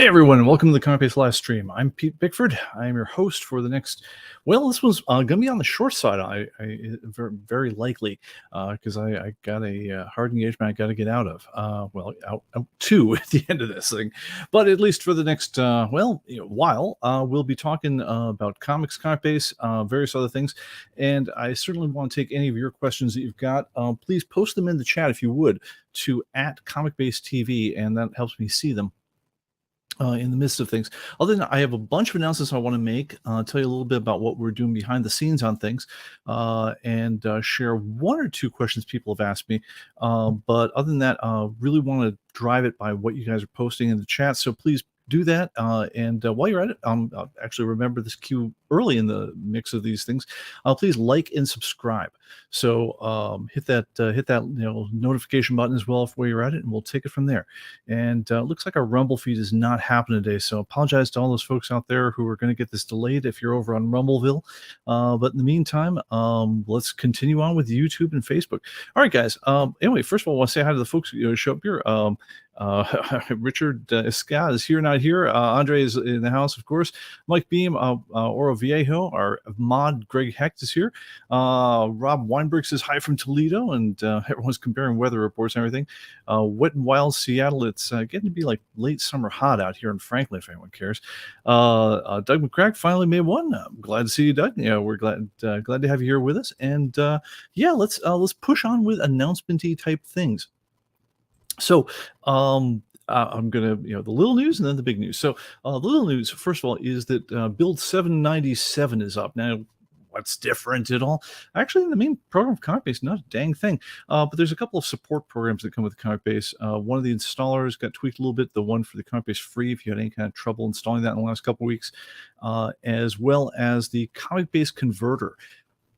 Hey everyone, and welcome to the ComicBase Livestream. I'm Pete Bickford. I am your host for the next. Well, this was going to be on the short side. Very likely because I got a hard engagement I got to get out of. Out two at the end of this thing, but at least for the next while, we'll be talking about comics, ComicBase, various other things, and I certainly want to take any of your questions that you've got. Please post them in the chat if you would to @ComicBaseTV, and that helps me see them in the midst of things. Other than that, I have a bunch of announcements I want to make, tell you a little bit about what we're doing behind the scenes on things, and share one or two questions people have asked me. But other than that, really want to drive it by what you guys are posting in the chat. So please do that. And while you're at it, actually remember this cue early in the mix of these things. Please like and subscribe. So hit that notification button as well while you're at it, and we'll take it from there. And it looks like our Rumble feed is not happening today, so apologize to all those folks out there who are going to get this delayed if you're over on Rumbleville. But in the meantime, let's continue on with YouTube and Facebook. All right, guys. Anyway, first of all, I want to say hi to the folks who show up here. Richard Scott is here, not here. Andre is in the house, of course. Mike Beam, Oro Viejo, our mod Greg Hecht is here. Rob Weinberg says hi from Toledo, and everyone's comparing weather reports and everything. Wet and Wild Seattle, it's getting to be like late summer hot out here in Franklin, if anyone cares. Doug McCrack finally made one. I'm glad to see you, Doug. Yeah, we're glad to have you here with us. And let's push on with announcement-y type things. So I'm gonna, the little news and then the big news. So the little news, first of all, is that Build 797 is up now. What's different at all? Actually, the main program of ComicBase, not a dang thing. But there's a couple of support programs that come with ComicBase. One of the installers got tweaked a little bit. The one for the ComicBase Free, if you had any kind of trouble installing that in the last couple of weeks, as well as the ComicBase Converter.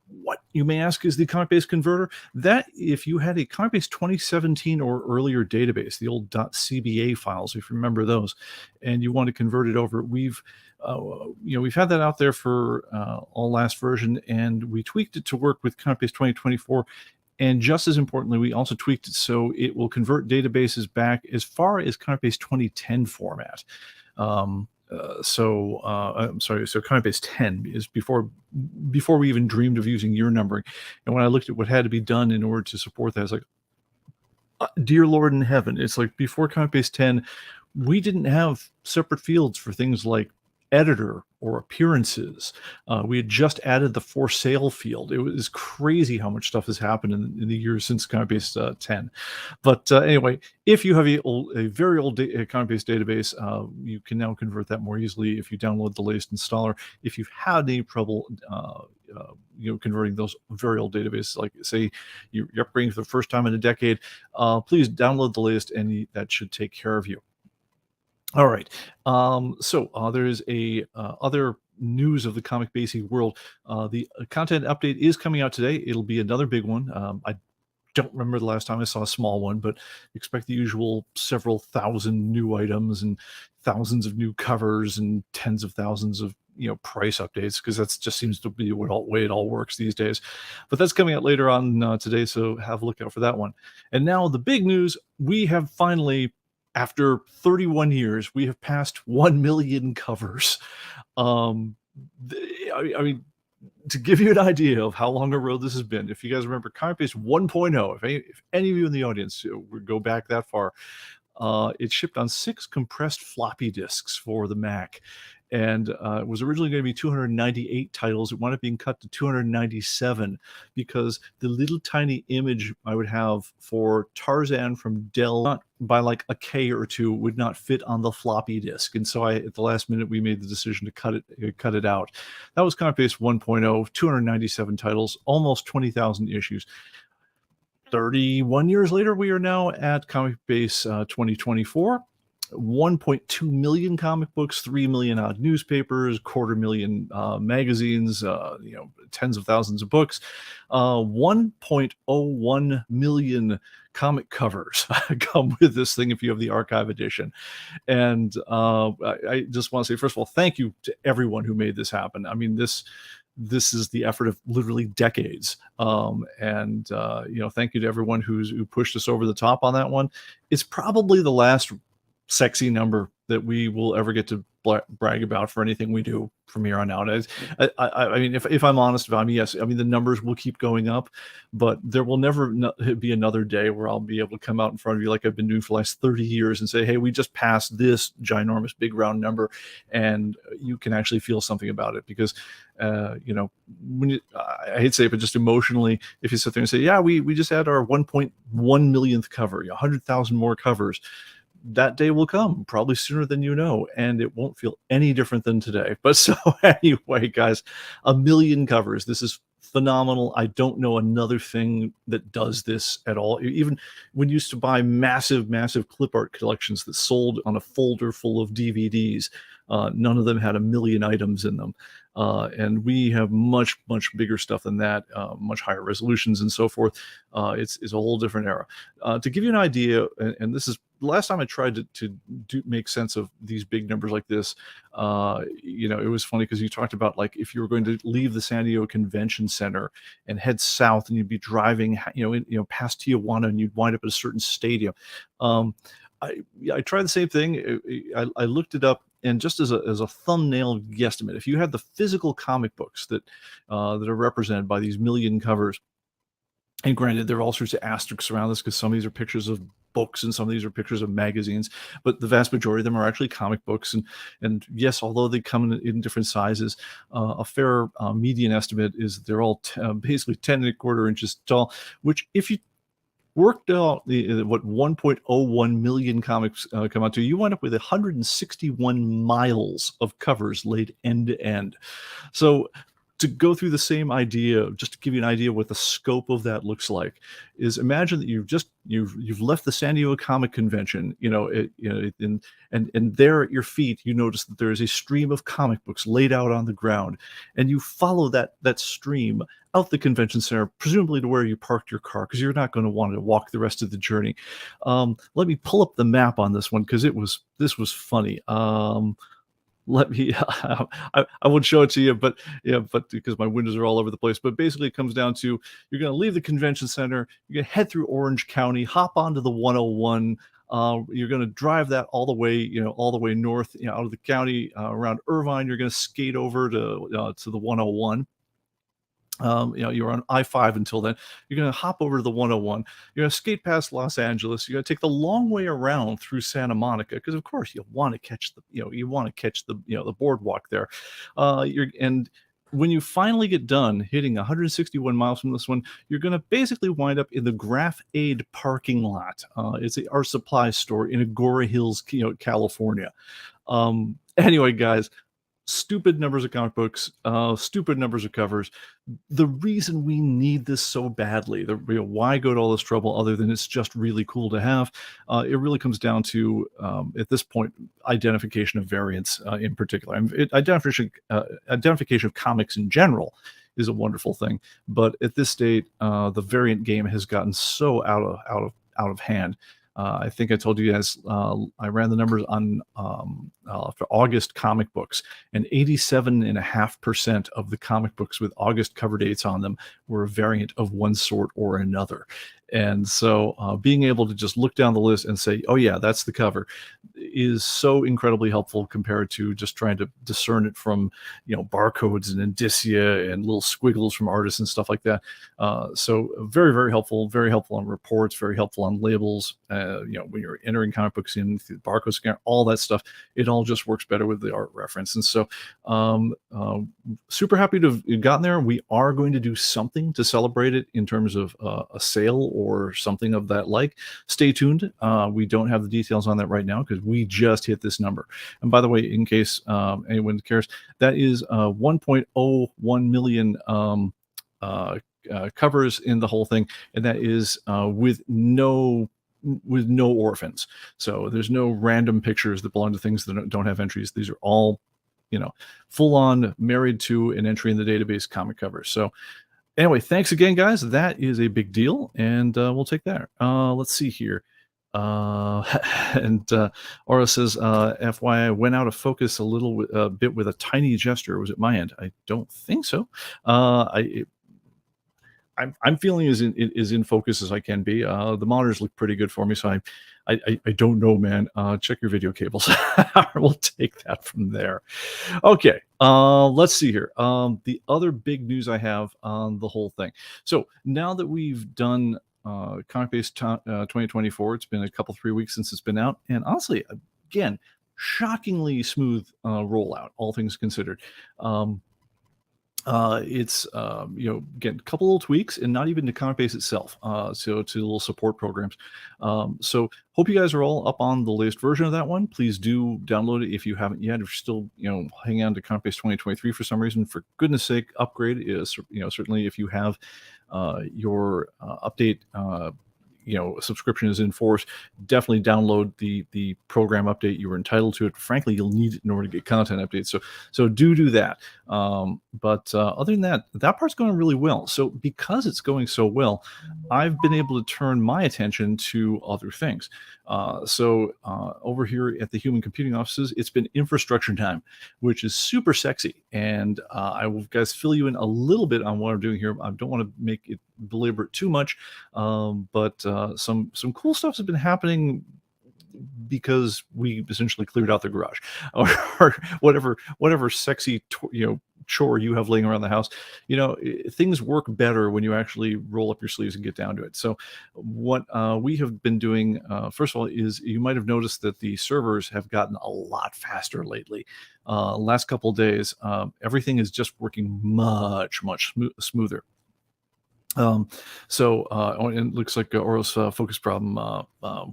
What, you may ask, is the ComicBase Converter? That, if you had a ComicBase 2017 or earlier database, the old .cba files, if you remember those, and you want to convert it over, we've had that out there for all last version, and we tweaked it to work with ComicBase 2024. And just as importantly, we also tweaked it so it will convert databases back as far as ComicBase 2010 format. So ComicBase 10 is before we even dreamed of using year numbering. And when I looked at what had to be done in order to support that, I was like, dear Lord in heaven, it's like before ComicBase 10, we didn't have separate fields for things like editor or appearances. We had just added the for sale field. It was crazy how much stuff has happened in the years since ComicBase 10. But anyway, if you have a very old ComicBase database, you can now convert that more easily if you download the latest installer. If you've had any trouble converting those very old databases, like say you're upgrading for the first time in a decade, please download the latest, and that should take care of you. All right. So there is a other news of the ComicBase world. The content update is coming out today. It'll be another big one. I don't remember the last time I saw a small one, but expect the usual several thousand new items and thousands of new covers and tens of thousands of price updates, because that just seems to be the way it all works these days. But that's coming out later on today, so have a look out for that one. And now the big news: we have finally, after 31 years, we have passed 1 million covers. I mean, to give you an idea of how long a road this has been, if you guys remember ComicBase 1.0, if any of you in the audience would go back that far, it shipped on 6 compressed floppy disks for the Mac. And it was originally going to be 298 titles. It wound up being cut to 297 because the little tiny image I would have for Tarzan from Dell by like a K or two would not fit on the floppy disk. And so at the last minute, we made the decision to cut it out. That was ComicBase 1.0, 297 titles, almost 20,000 issues. 31 years later, we are now at ComicBase 2024. 1.2 million comic books, 3 million odd newspapers, 250,000 magazines, tens of thousands of books, 1.01 million comic covers come with this thing if you have the archive edition. And I just want to say, first of all, thank you to everyone who made this happen. I mean, this is the effort of literally decades. Thank you to everyone who pushed us over the top on that one. It's probably the last sexy number that we will ever get to brag about for anything we do from here on out. I mean, if I'm honest, yes, I mean the numbers will keep going up, but there will never be another day where I'll be able to come out in front of you like I've been doing for the last 30 years and say, hey, we just passed this ginormous big round number, and you can actually feel something about it. Because when I hate to say it, but just emotionally, if you sit there and say, yeah, we just had our 1.1 millionth cover, 100,000 more covers, that day will come probably sooner than you know, and it won't feel any different than today. But so anyway, guys, 1 million covers. This is phenomenal. I don't know another thing that does this at all. Even when you used to buy massive clip art collections that sold on a folder full of DVDs, none of them had 1 million items in them. And we have much bigger stuff than that, much higher resolutions and so forth. It's a whole different era. To give you an idea, and this is the last time I tried to make sense of these big numbers like this. It was funny because you talked about, like, if you were going to leave the San Diego Convention Center and head south, and you'd be driving, past Tijuana, and you'd wind up at a certain stadium. I tried the same thing. I looked it up, and just as a thumbnail guesstimate, if you had the physical comic books that are represented by these 1 million covers, and granted, there are all sorts of asterisks around this because some of these are pictures of books and some of these are pictures of magazines, but the vast majority of them are actually comic books. And yes, although they come in different sizes, a fair median estimate is they're all basically 10 1/4 inches tall, which, if you worked out what 1.01 million comics come out to, you wind up with 161 miles of covers laid end to end. So to go through the same idea, just to give you an idea what the scope of that looks like, is imagine that you've left the San Diego Comic Convention, and there at your feet you notice that there is a stream of comic books laid out on the ground, and you follow that stream out the convention center, presumably to where you parked your car, because you're not going to want to walk the rest of the journey. Let me pull up the map on this one, because this was funny. Let me I would show it to you, but because my windows are all over the place. But basically it comes down to, you're going to leave the convention center, you're going to head through Orange County, hop onto the 101. You're going to drive that all the way north, out of the county, around Irvine. You're going to skate over to the 101. You're on I-5 until then. You're going to hop over to the 101. You're going to skate past Los Angeles. You're going to take the long way around through Santa Monica, because of course you want to catch the boardwalk there. And when you finally get done hitting 161 miles from this one, you're going to basically wind up in the Graph Aid parking lot. It's an art supply store in Agora Hills, California. Anyway, guys, stupid numbers of comic books, stupid numbers of covers. The reason we need this so badly, why go to all this trouble other than it's just really cool to have, it really comes down to, at this point, identification of variants in particular. Identification of comics in general is a wonderful thing, but at this state, the variant game has gotten so out of hand. I think I told you guys, I ran the numbers on for August comic books, and 87.5% of the comic books with August cover dates on them were a variant of one sort or another. And so being able to just look down the list and say, oh yeah, that's the cover, is so incredibly helpful compared to just trying to discern it from, barcodes and indicia and little squiggles from artists and stuff like that. So very helpful on reports, very helpful on labels. When you're entering comic books in through the barcode scanner, all that stuff, it all just works better with the art reference. And so super happy to have gotten there. We are going to do something to celebrate it in terms of a sale or something of that like. Stay tuned. We don't have the details on that right now because we just hit this number. And by the way, in case anyone cares, that is 1.01 million covers in the whole thing, and that is with no orphans. So there's no random pictures that belong to things that don't have entries. These are all, full on married to an entry in the database comic covers. So anyway, thanks again, guys. That is a big deal, and we'll take that. Let's see here. And Aura says, FYI, went out of focus a little bit with a tiny gesture. Was it my end? I don't think so. I'm feeling as in focus as I can be. The monitors look pretty good for me, so I don't know, man. Check your video cables. We'll take that from there. Okay, let's see here. The other big news I have on the whole thing. So now that we've done ComicBase 2024, it's been a couple 3 weeks since it's been out, and honestly, again, shockingly smooth rollout, all things considered. It's again, a couple little tweaks, and not even to ComicBase itself. So to little support programs. So hope you guys are all up on the latest version of that one. Please do download it if you haven't yet. If you're still hanging on to ComicBase 2023 for some reason, for goodness sake, upgrade. Is certainly if you have your update. Subscription is in force, definitely download the program update. You were entitled to it. Frankly, you'll need it in order to get content updates. So do that. But other than that, that part's going really well. So because it's going so well, I've been able to turn my attention to other things. Over here at the Human Computing offices, it's been infrastructure time, which is super sexy. And I will, guys, fill you in a little bit on what I'm doing here. I don't want to make it belabor it too much, but some cool stuff has been happening because we essentially cleared out the garage or whatever sexy chore you have laying around the house. Things work better when you actually roll up your sleeves and get down to it. So what we have been doing, first of all, is you might have noticed that the servers have gotten a lot faster lately. Last couple of days, everything is just working much smoother. And it looks like Oro's focus problem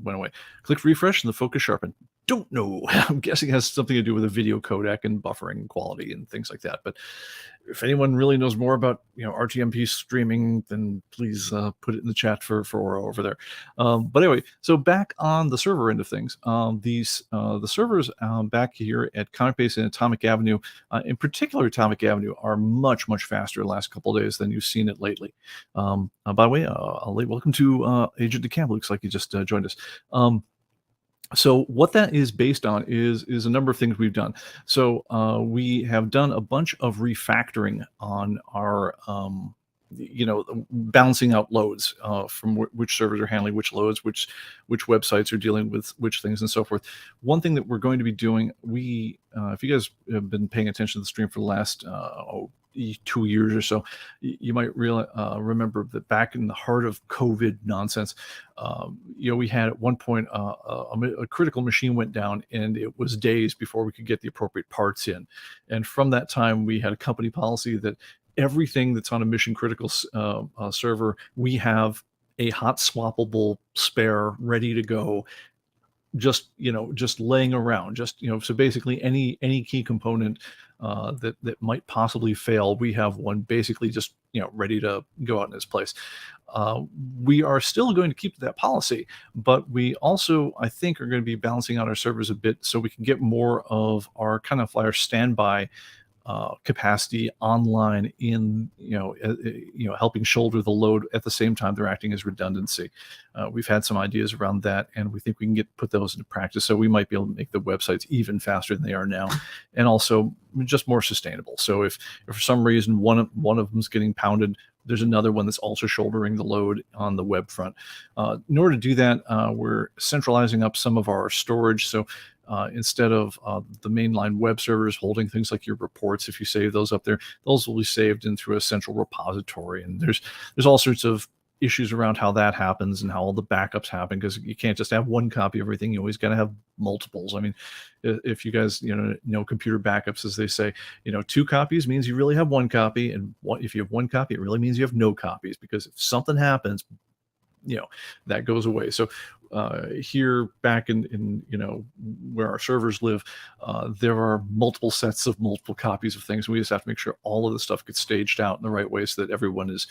went away. Click refresh and the focus sharpened. Don't know. I'm guessing it has something to do with a video codec and buffering quality and things like that. But if anyone really knows more about RTMP streaming, then please put it in the chat for Oro over there. But anyway, so back on the server end of things, the servers back here at ComicBase and Atomic Avenue, in particular Atomic Avenue, are much faster the last couple of days than you've seen it lately. By the way, welcome to Agent DeCamp. Looks like you just joined us. So what that is based on is a number of things we've done. So we have done a bunch of refactoring on our balancing out loads from which servers are handling which loads, which websites are dealing with which things, and so forth. One thing that we're going to be doing, if you guys have been paying attention to the stream for the last 2 years or so, you might remember that back in the heart of COVID nonsense, we had at one point a critical machine went down, and it was days before we could get the appropriate parts in. And from that time, we had a company policy that everything that's on a mission critical server, we have a hot swappable spare ready to go, just laying around. So basically any key component that might possibly fail, we have one basically just ready to go out in its place. We are still going to keep that policy, but we also, I think, are going to be balancing out our servers a bit so we can get more of our kind of our standby capacity online in helping shoulder the load at the same time they're acting as redundancy. We've had some ideas around that, and we think we can put those into practice, so we might be able to make the websites even faster than they are now, and also just more sustainable. So if for some reason one of them is getting pounded, there's another one that's also shouldering the load on the web front. In order to do that, we're centralizing up some of our storage. So instead of the mainline web servers holding things like your reports, if you save those up there, those will be saved in through a central repository. And there's all sorts of issues around how that happens and how all the backups happen, because you can't just have one copy of everything. You always got to have multiples. I mean, if you guys know computer backups, as they say, 2 copies means you really have 1 copy, and if you have 1 copy, it really means you have no copies, because if something happens, that goes away. So here back in where our servers live, there are multiple sets of multiple copies of things. We just have to make sure all of the stuff gets staged out in the right way so that everyone is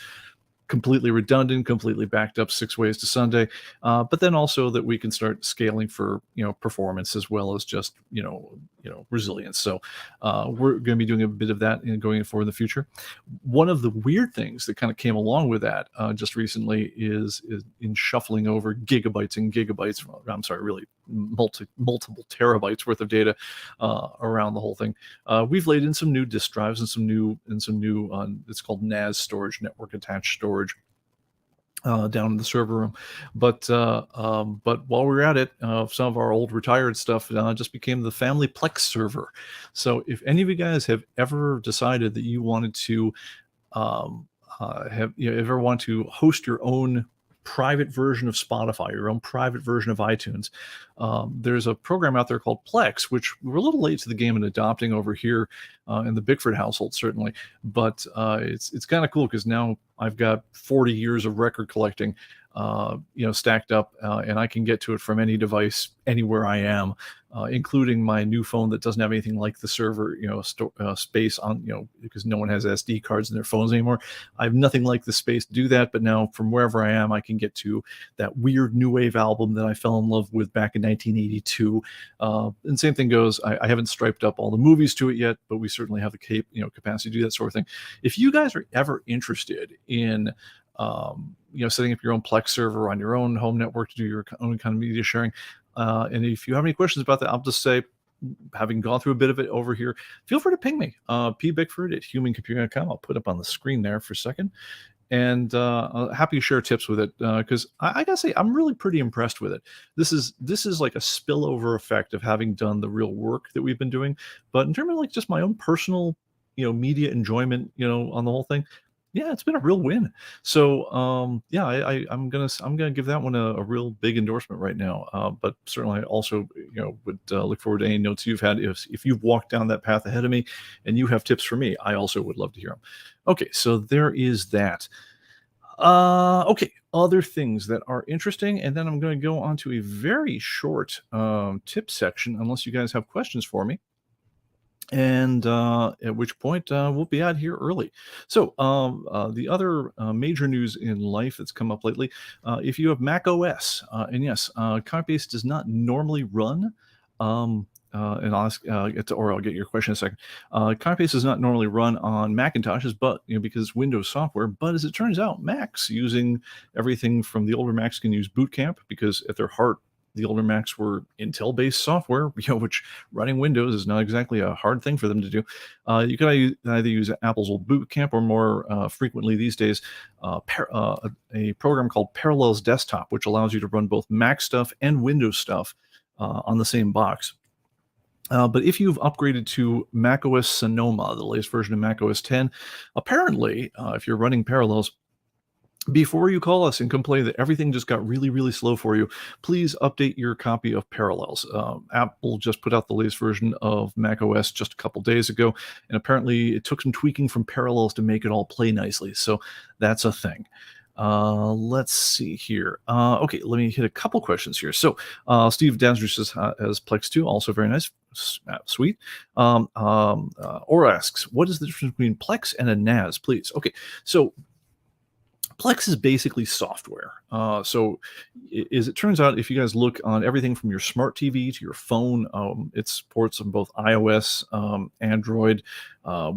completely redundant, completely backed up 6 ways to Sunday, but then also that we can start scaling for performance, as well as just resilience. So we're going to be doing a bit of that and going forward in the future. One of the weird things that kind of came along with that just recently is in shuffling over gigabytes and gigabytes. I'm sorry, really multiple terabytes worth of data around the whole thing. We've laid in some new disk drives and some new it's called NAS storage, network attached storage. Down in the server room, but while we were at it, some of our old retired stuff just became the family Plex server. So if any of you guys have ever decided that you wanted to ever want to host your own private version of Spotify, your own private version of iTunes, there's a program out there called Plex, which we're a little late to the game in adopting over here in the Bickford household, certainly. But it's kind of cool because now I've got 40 years of record collecting, stacked up, and I can get to it from any device anywhere I am, including my new phone that doesn't have anything like the server, space on, because no one has SD cards in their phones anymore. I have nothing like the space to do that, but now from wherever I am, I can get to that weird new wave album that I fell in love with back in 1982. And same thing goes, I haven't striped up all the movies to it yet, but we certainly have the capacity to do that sort of thing. If you guys are ever interested in setting up your own Plex server on your own home network to do your own kind of media sharing, and if you have any questions about that, I'll just say, having gone through a bit of it over here, feel free to ping me, pbickford@humancomputing.com. I'll put up on the screen there for a second, and happy to share tips with it, because I gotta say I'm really pretty impressed with it. This is like a spillover effect of having done the real work that we've been doing, but in terms of like just my own personal media enjoyment on the whole thing, yeah, it's been a real win. So I'm gonna give that one a real big endorsement right now. But certainly I also would look forward to any notes you've had. If you've walked down that path ahead of me and you have tips for me, I also would love to hear them. Okay, so there is that. Okay, other things that are interesting, and then I'm going to go on to a very short tip section, unless you guys have questions for me. And at which point we'll be out here early. So the other major news in life that's come up lately, if you have Mac OS, and yes, ComicBase does not normally run, and I'll get your question in a second. ComicBase does not normally run on Macintoshes, but because it's Windows software. But as it turns out, Macs using everything from the older Macs can use Boot Camp, because at their heart, the older Macs were Intel-based software, which running Windows is not exactly a hard thing for them to do. You can either use Apple's old Boot Camp, or more frequently these days, a program called Parallels Desktop, which allows you to run both Mac stuff and Windows stuff on the same box. But if you've upgraded to macOS Sonoma, the latest version of macOS 10, apparently, if you're running Parallels, before you call us and complain that everything just got really, really slow for you, please update your copy of Parallels. Apple just put out the latest version of macOS just a couple days ago, and apparently it took some tweaking from Parallels to make it all play nicely. So that's a thing. Let's see here. Okay, let me hit a couple questions here. So Steve Dansner says, as Plex 2, also very nice. Sweet. Or asks, what is the difference between Plex and a NAS, please? Okay, so Plex is basically software. So as it turns out, if you guys look on everything from your smart TV to your phone, it supports on both iOS, Android,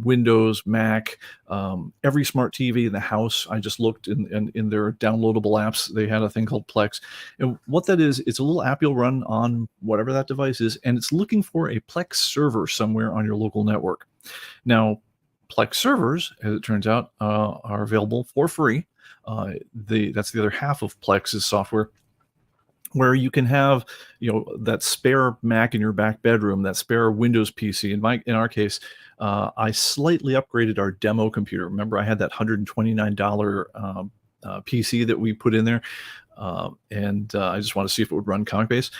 Windows, Mac, every smart TV in the house. I just looked in their downloadable apps. They had a thing called Plex. And what that is, it's a little app you'll run on whatever that device is, and it's looking for a Plex server somewhere on your local network. Now, Plex servers, as it turns out, are available for free. That's the other half of Plex's software, where you can have that spare Mac in your back bedroom, that spare Windows PC. In our case, I slightly upgraded our demo computer. Remember, I had that $129 PC that we put in there, and I just wanted to see if it would run ComicBase.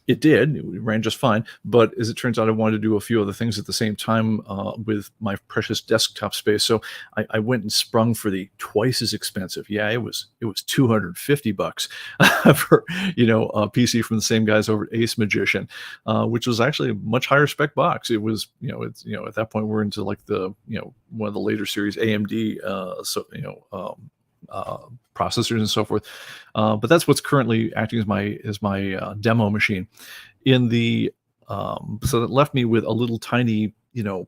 It did. It ran just fine. But as it turns out, I wanted to do a few other things at the same time with my precious desktop space. So I went and sprung for the twice as expensive. Yeah, it was $250 for a PC from the same guys over at Ace Magician, which was actually a much higher spec box. It was at that point we're into like the one of the later series AMD processors and so forth, but that's what's currently acting as my demo machine. In the So that left me with a little tiny,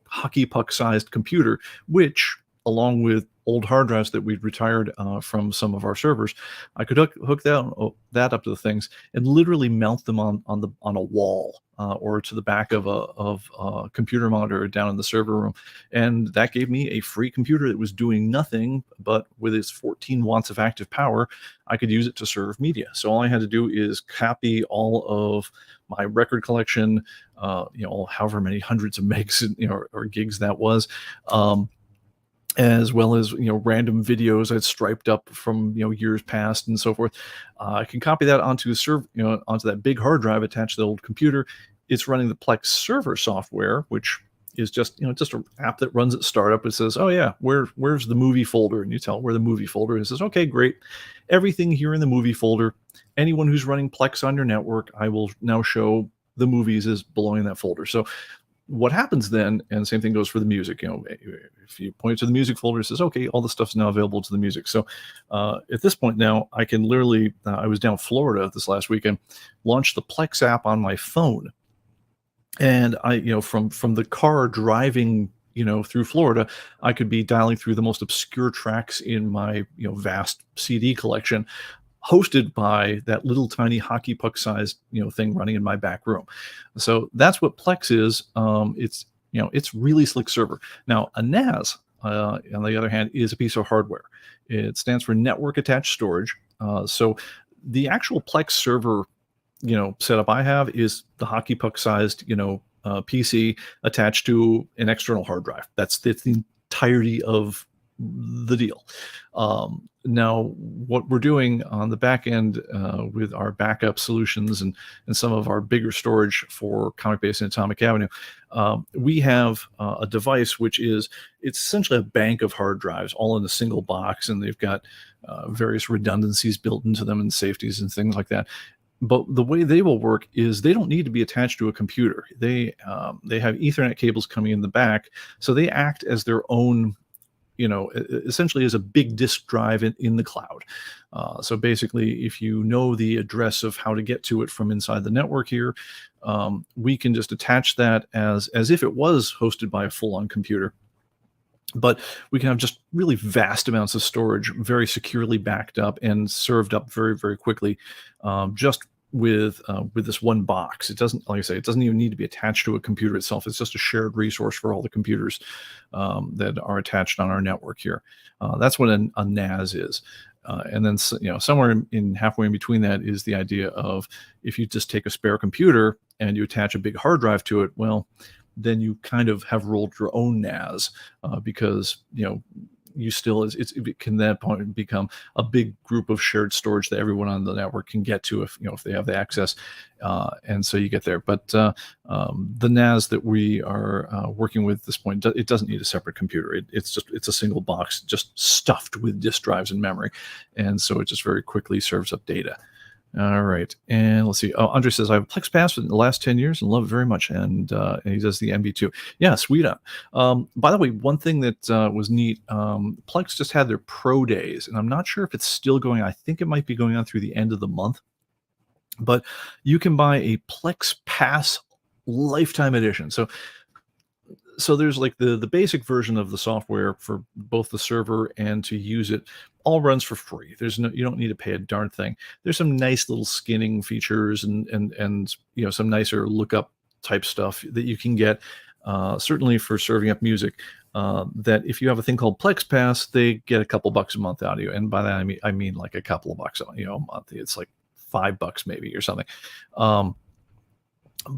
hockey puck sized computer, which, along with old hard drives that we'd retired from some of our servers, I could hook that up to the things and literally mount them on a wall or to the back of a computer monitor down in the server room, and that gave me a free computer that was doing nothing, but with its 14 watts of active power, I could use it to serve media. So all I had to do is copy all of my record collection, however many hundreds of megs, or gigs that was. As well as random videos I'd striped up from years past and so forth. I can copy that onto that big hard drive attached to the old computer. It's running the Plex server software, which is just just an app that runs at startup. It says, "Oh yeah, where's the movie folder?" And you tell where the movie folder is. It says, "Okay, great. Everything here in the movie folder. Anyone who's running Plex on your network, I will now show the movies as belonging in that folder." So what happens then, and the same thing goes for the music, if you point to the music folder, it says, okay, all the stuff's now available to the music. So at this point now, I can literally, I was down in Florida this last weekend, launch the Plex app on my phone. And I, from the car driving, through Florida, I could be dialing through the most obscure tracks in my, vast CD collection, hosted by that little tiny hockey puck sized thing running in my back room. So that's what Plex is. It's really slick server. Now a NAS, on the other hand, is a piece of hardware. It stands for network attached storage. So the actual Plex server setup I have is the hockey puck sized PC attached to an external hard drive. That's the entirety of the deal. Now, what we're doing on the back end with our backup solutions and some of our bigger storage for ComicBase and Atomic Avenue, we have a device it's essentially a bank of hard drives all in a single box, and they've got various redundancies built into them and safeties and things like that. But the way they will work is they don't need to be attached to a computer. They have Ethernet cables coming in the back, so they act as their own, essentially as a big disk drive in the cloud. So basically, if you know the address of how to get to it from inside the network here, we can just attach that as if it was hosted by a full-on computer. But we can have just really vast amounts of storage very securely backed up and served up very, very quickly, just with this one box. It doesn't, like I say, it doesn't even need to be attached to a computer itself. It's just a shared resource for all the computers that are attached on our network here. That's what a NAS is. And then somewhere in halfway in between that is the idea of, if you just take a spare computer and you attach a big hard drive to it, well, then you kind of have rolled your own NAS, because you still it can at that point become a big group of shared storage that everyone on the network can get to if they have the access, and so you get there. But the NAS that we are working with at this point, it doesn't need a separate computer. It's a single box just stuffed with disk drives and memory, and so it just very quickly serves up data. All right, and let's see. Oh, Andre says, I have Plex Pass for the last 10 years and love it very much, and he does the MB2. Yeah, sweet on. By the way, one thing that was neat, Plex just had their Pro Days, and I'm not sure if it's still going. I think it might be going on through the end of the month, but you can buy a Plex Pass Lifetime Edition. So there's like the basic version of the software for both the server and to use it, all runs for free. You don't need to pay a darn thing. There's some nice little skinning features and some nicer lookup type stuff that you can get, certainly for serving up music, that if you have a thing called Plex Pass, they get a couple bucks a month out of you. And by that I mean like a couple of bucks a month. It's like $5 maybe or something.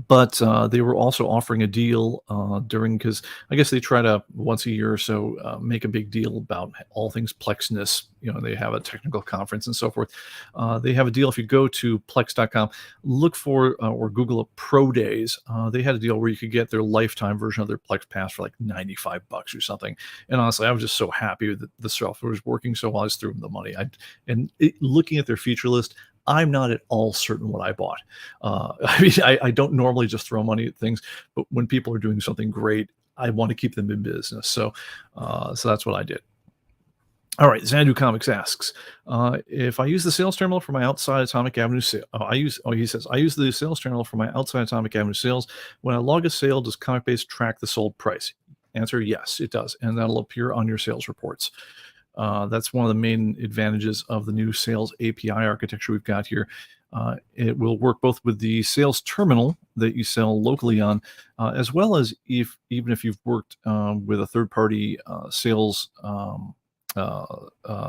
But they were also offering a deal because I guess they try to once a year or so make a big deal about all things Plexness. They have a technical conference and so forth. They have a deal. If you go to plex.com, look for or Google up Pro Days. They had a deal where you could get their lifetime version of their Plex Pass for like $95 or something. And honestly, I was just so happy that the software was working so well. I just threw them the money. Looking at their feature list, I'm not at all certain what I bought. I don't normally just throw money at things, but when people are doing something great, I want to keep them in business. So that's what I did. All right, Xanadu Comics asks, if I use the sales terminal for my outside Atomic Avenue sale, he says, I use the sales terminal for my outside Atomic Avenue sales. When I log a sale, does ComicBase track the sold price? Answer, yes, it does. And that'll appear on your sales reports. That's one of the main advantages of the new sales API architecture we've got here. It will work both with the sales terminal that you sell locally on, as well as even if you've worked with a third-party sales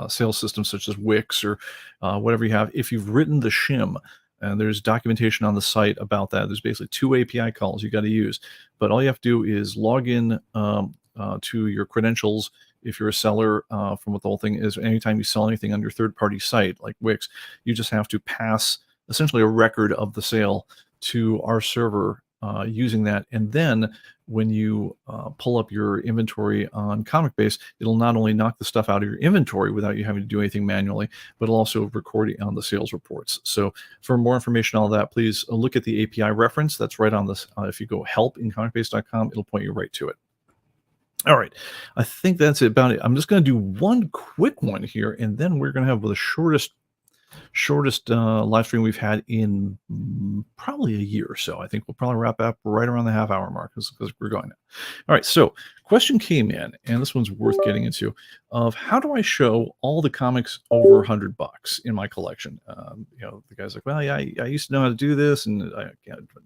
system such as Wix or whatever you have. If you've written the shim, and there's documentation on the site about that. There's basically 2 API calls you got to use, but all you have to do is log in to your credentials. If you're a seller, from what the whole thing is, anytime you sell anything on your third-party site like Wix, you just have to pass essentially a record of the sale to our server using that. And then when you pull up your inventory on ComicBase, it'll not only knock the stuff out of your inventory without you having to do anything manually, but it'll also record it on the sales reports. So for more information on all that, please look at the API reference. That's right on this. If you go help in comicbase.com, it'll point you right to it. All right, I think that's about it. I'm just going to do one quick one here, and then we're going to have the shortest live stream we've had in probably a year or so. I think we'll probably wrap up right around the half-hour mark because we're going now. All right, so question came in, and this one's worth getting into, of how do I show all the comics over $100 in my collection? The guy's like, well, yeah, I used to know how to do this, and I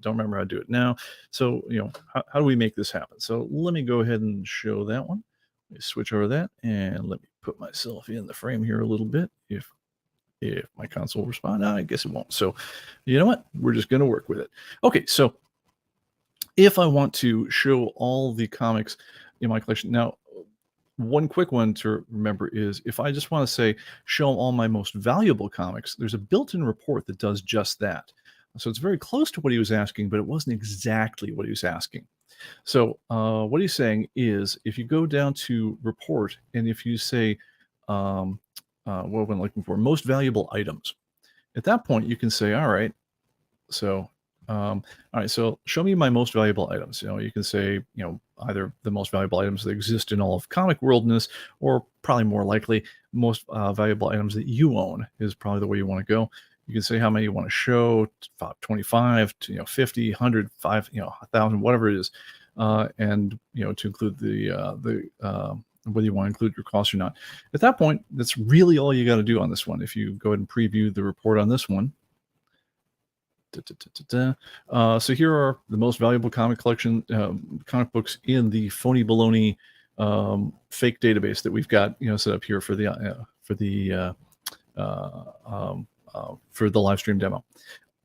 don't remember how to do it now. So, how do we make this happen? So let me go ahead and show that one. Let me switch over that, and let me put myself in the frame here a little bit. If my console will respond, I guess it won't. So you know what? We're just going to work with it. Okay, so if I want to show all the comics in my collection, now, one quick one to remember is if I just want to say, show all my most valuable comics, there's a built-in report that does just that. So it's very close to what he was asking, but it wasn't exactly what he was asking. So what he's saying is if you go down to report, and if you say, what am I looking for? Most valuable items. At that point, you can say, all right, so show me my most valuable items. You can say, either the most valuable items that exist in all of comic worldness, or probably more likely, most valuable items that you own is probably the way you want to go. You can say how many you want to show, 25 to 50, 100, 5, 1,000, whatever it is, and to include whether you want to include your costs or not. At that point, that's really all you got to do on this one. If you go ahead and preview the report on this one. So here are the most valuable comic comic books in the phony baloney fake database that we've got set up here for the live stream demo.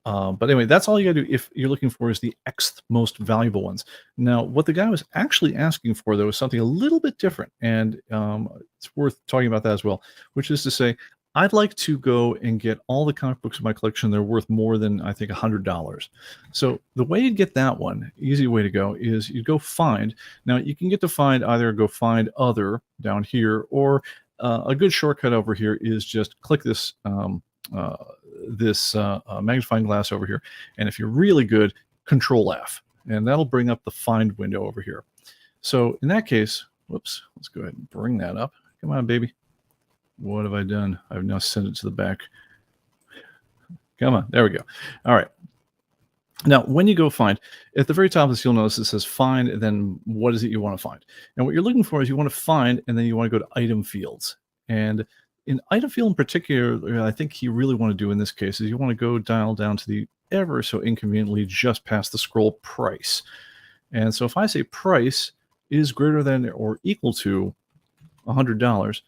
But anyway, that's all you gotta do if you're looking for is the X most valuable ones. Now, what the guy was actually asking for, though, is something a little bit different, and it's worth talking about that as well, which is to say, I'd like to go and get all the comic books in my collection that are worth more than, I think, $100. So the way you get that one, easy way to go, is you go find. Now, you can get to find, either go find other down here, or a good shortcut over here is just click this magnifying glass over here, and if you're really good, Control F, and that'll bring up the find window over here. So in that case, whoops, let's go ahead and bring that up. Come on, baby. What have I done? I've now sent it to the back. Come on, there we go. All right. Now, when you go find, at the very top of this, you'll notice it says find, and then what is it you want to find? And what you're looking for is you want to find, and then you want to go to item fields. And in item field in particular, I think you really want to do in this case is you want to go dial down to the ever so inconveniently just past the scroll price. And so if I say price is greater than or equal to $100,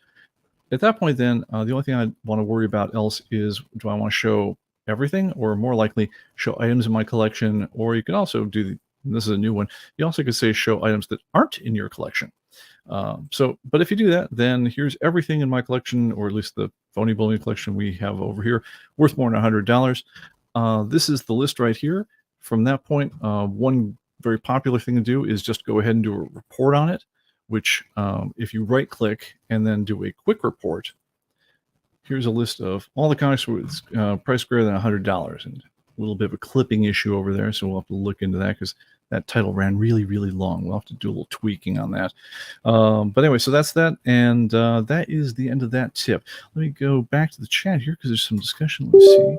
at that point then, the only thing I want to worry about else is, do I want to show everything, or more likely show items in my collection? Or you can also do, this is a new one, you also could say show items that aren't in your collection. But if you do that, then here's everything in my collection, or at least the phony baloney collection we have over here, worth more than $100. This is the list right here. From that point, one very popular thing to do is just go ahead and do a report on it, which if you right click and then do a quick report, here's a list of all the comics with price greater than $100. And little bit of a clipping issue over there, so we'll have to look into that because that title ran really, really long. We'll have to do a little tweaking on that. But anyway, so that's that, and that is the end of that tip. Let me go back to the chat here because there's some discussion. Let's see.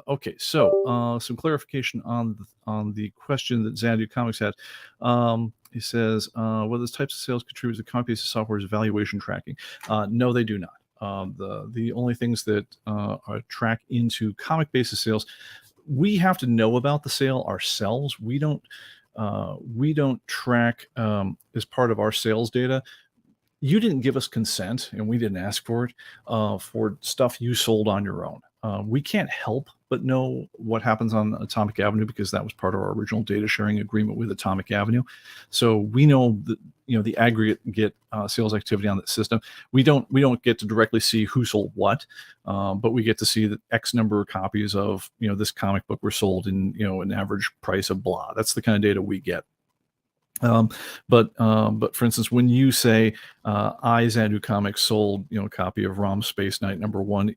Okay, so some clarification on the question that Xanadu Comics had. He says, whether those types of sales contribute to ComicBase software's valuation tracking. No, they do not. The only things that track into ComicBase's sales, we have to know about the sale ourselves. We don't track as part of our sales data. You didn't give us consent, and we didn't ask for it for stuff you sold on your own. We can't help but know what happens on Atomic Avenue because that was part of our original data sharing agreement with Atomic Avenue. So we know the aggregate sales activity on the system. We don't get to directly see who sold what, but we get to see that X number of copies of this comic book were sold in an average price of blah. That's the kind of data we get. But for instance, when you say Xanadu Comics sold a copy of ROM Space Knight #1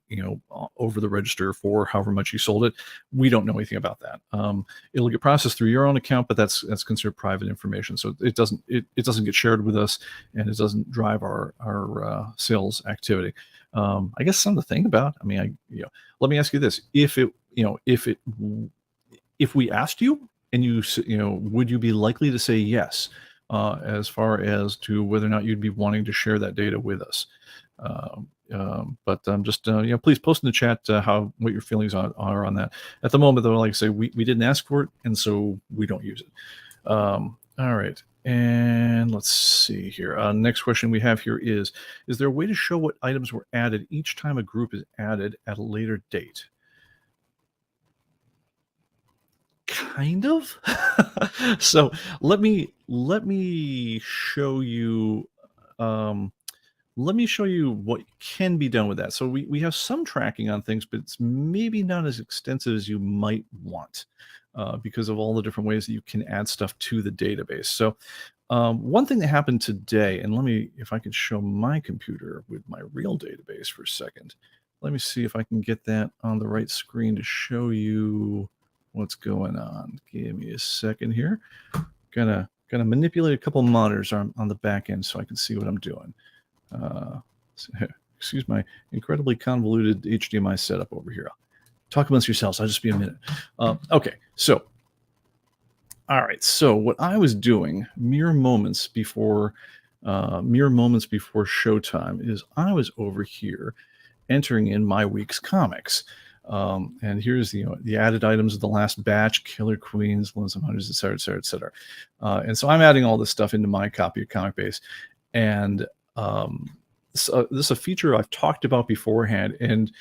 over the register for however much you sold it, we don't know anything about that. It'll get processed through your own account, but that's considered private information, so it doesn't get shared with us, and it doesn't drive our sales activity. I guess something to think about. I mean, let me ask you this: if we asked you, and would you be likely to say yes, as far as to whether or not you'd be wanting to share that data with us? But just please post in the chat what your feelings are on that. At the moment, though, like I say, we didn't ask for it, and so we don't use it. All right, and let's see here. Next question we have here is there a way to show what items were added each time a group is added at a later date? Kind of. So let me show you what can be done with that. So we have some tracking on things, but it's maybe not as extensive as you might want because of all the different ways that you can add stuff to the database. So one thing that happened today, and if I can show my computer with my real database for a second. Let me see if I can get that on the right screen to show you what's going on. Give me a second here. Gonna manipulate a couple monitors on the back end so I can see what I'm doing. Excuse my incredibly convoluted HDMI setup over here. Talk amongst yourselves. I'll just be a minute. Okay, so all right. So what I was doing mere moments before showtime is I was over here entering in my week's comics. And here's the added items of the last batch: Killer Queens, Lonesome Hunters, etc., etc., etc. And so I'm adding all this stuff into my copy of ComicBase, and so this is a feature I've talked about beforehand. And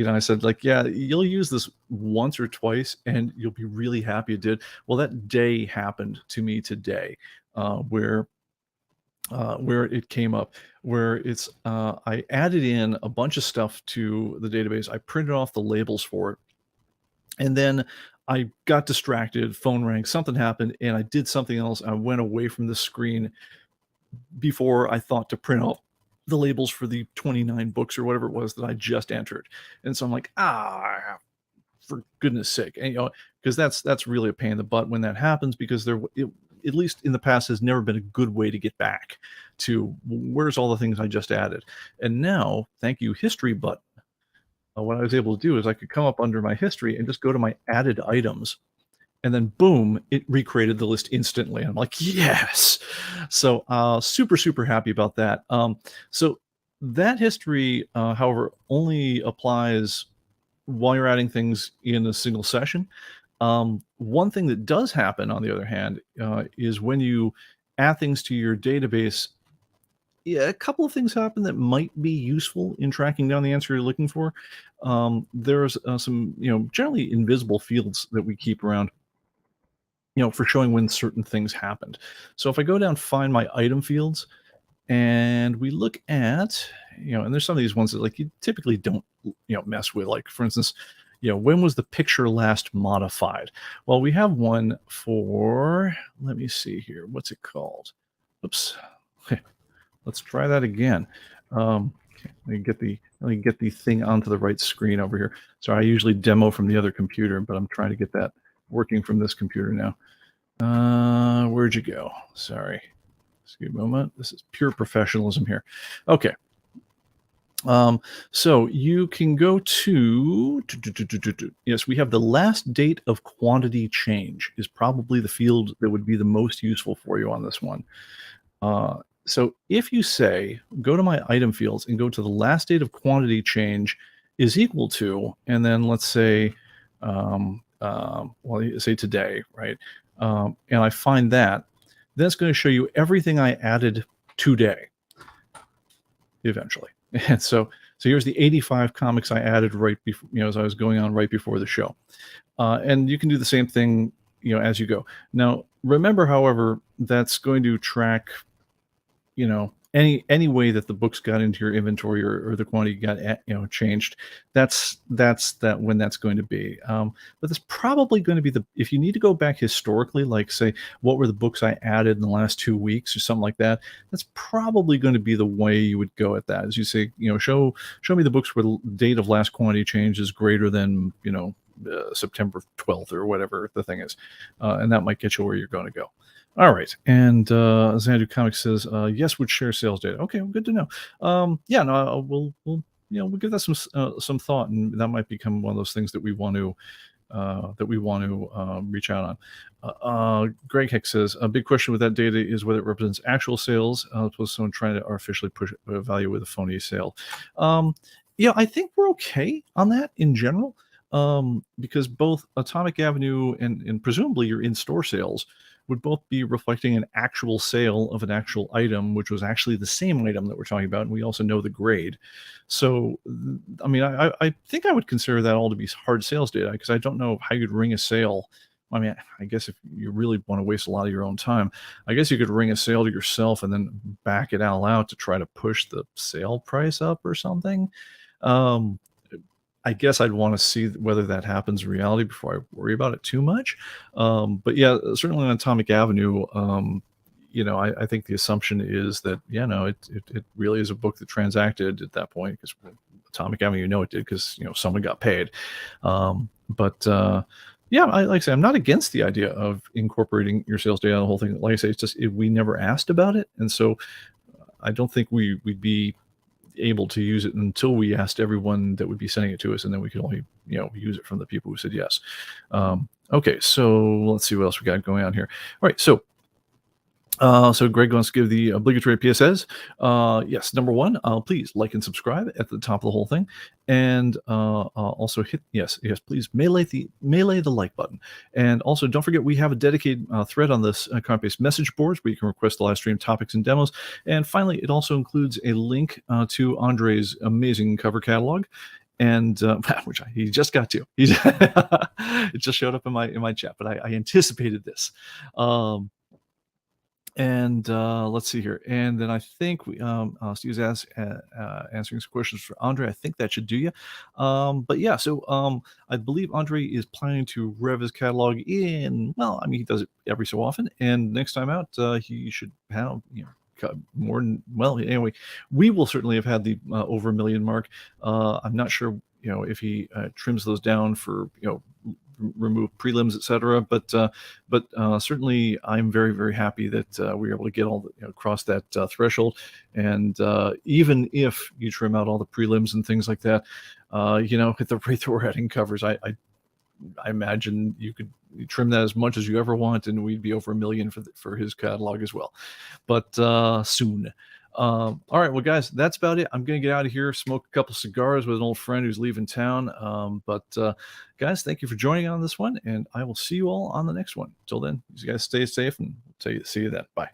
I said, like, yeah, you'll use this once or twice, and you'll be really happy it did. Well, that day happened to me today, where it came up, where it's I added in a bunch of stuff to the database. I printed off the labels for it, and then I got distracted, phone rang, something happened, and I did something else. I went away from the screen before I thought to print out the labels for the 29 books or whatever it was that I just entered. And so I'm like, for goodness sake. And because that's really a pain in the butt when that happens, because at least in the past, has never been a good way to get back to where's all the things I just added. And now, thank you, history button. What I was able to do is I could come up under my history and just go to my added items, and then boom, it recreated the list instantly. I'm like, yes. So super, super happy about that. So that history, however, only applies while you're adding things in a single session. One thing that does happen, on the other hand, is when you add things to your database, a couple of things happen that might be useful in tracking down the answer you're looking for. There's some, generally invisible fields that we keep around, for showing when certain things happened. So if I go down, find my item fields, and we look at, and there's some of these ones that like you typically don't, mess with. Like, for instance, when was the picture last modified? Well, we have one for, let me see here. What's it called? Oops. Let's try that again. Okay, let me get the thing onto the right screen over here. So I usually demo from the other computer, but I'm trying to get that working from this computer now. Where'd you go? Sorry. Excuse me a moment. This is pure professionalism here. Okay. So you can go to yes, we have the last date of quantity change is probably the field that would be the most useful for you on this one. So if you say, go to my item fields and go to the last date of quantity change is equal to, and then let's say, well, say today, right? And I find that, then it's going to show you everything I added today, eventually. And so here's the 85 comics I added right before, as I was going on right before the show. And you can do the same thing, as you go. Now, remember, however, that's going to track, any way that the books got into your inventory or the quantity got changed. That's when that's going to be. But that's probably going to be if you need to go back historically, like say what were the books I added in the last 2 weeks or something like that. That's probably going to be the way you would go at that. As you say, show me the books where the date of last quantity change is greater than September 12th or whatever the thing is, and that might get you where you're going to go. All right, and Xanadu Comics says yes, would share sales data. Okay, well, good to know. Yeah, no, we'll give that some thought, and that might become one of those things that we want to reach out on. Greg Hicks says a big question with that data is whether it represents actual sales as opposed to someone trying to artificially push a value with a phony sale. I think we're okay on that in general, because both Atomic Avenue and presumably your in-store sales would both be reflecting an actual sale of an actual item, which was actually the same item that we're talking about, and we also know the grade. So, I mean, I think I would consider that all to be hard sales data, because I don't know how you'd ring a sale. I mean, I guess if you really want to waste a lot of your own time, I guess you could ring a sale to yourself and then back it all out to try to push the sale price up or something. I guess I'd want to see whether that happens in reality before I worry about it too much. But yeah, certainly on Atomic Avenue, I think the assumption is that, it really is a book that transacted at that point, because Atomic Avenue, it did, because, someone got paid. Yeah, like I say, I'm not against the idea of incorporating your sales data on the whole thing. Like I say, it's just we never asked about it, and so I don't think we'd be able to use it until we asked everyone that would be sending it to us, and then we could only use it from the people who said yes. Okay, so let's see what else we got going on here. All right, so Greg wants to give the obligatory PSAs. Yes, number one, please like and subscribe at the top of the whole thing, and also hit yes, please melee the like button, and also don't forget we have a dedicated thread on this ComicBase message boards where you can request the live stream topics and demos, and finally it also includes a link to Andre's amazing cover catalog. And which he just got to. It just showed up in my chat, but I anticipated this. And let's see here. And then I think Steve's answering some questions for Andre. I think that should do you. But yeah, so I believe Andre is planning to rev his catalog in, well, I mean, he does it every so often. And next time out, he should have, more than, well, anyway, we will certainly have had the over 1 million mark. I'm not sure, if he trims those down for, remove prelims, etc. But certainly, I'm very, very happy that we were able to get all the, cross that threshold. And even if you trim out all the prelims and things like that, at the rate that we're adding covers, I imagine you could trim that as much as you ever want, and we'd be over 1 million for his catalog as well. But soon. All right, well, guys, that's about it. I'm gonna get out of here, smoke a couple cigars with an old friend who's leaving town. Guys, thank you for joining on this one, and I will see you all on the next one. Till then, you guys stay safe, and see you then. Bye.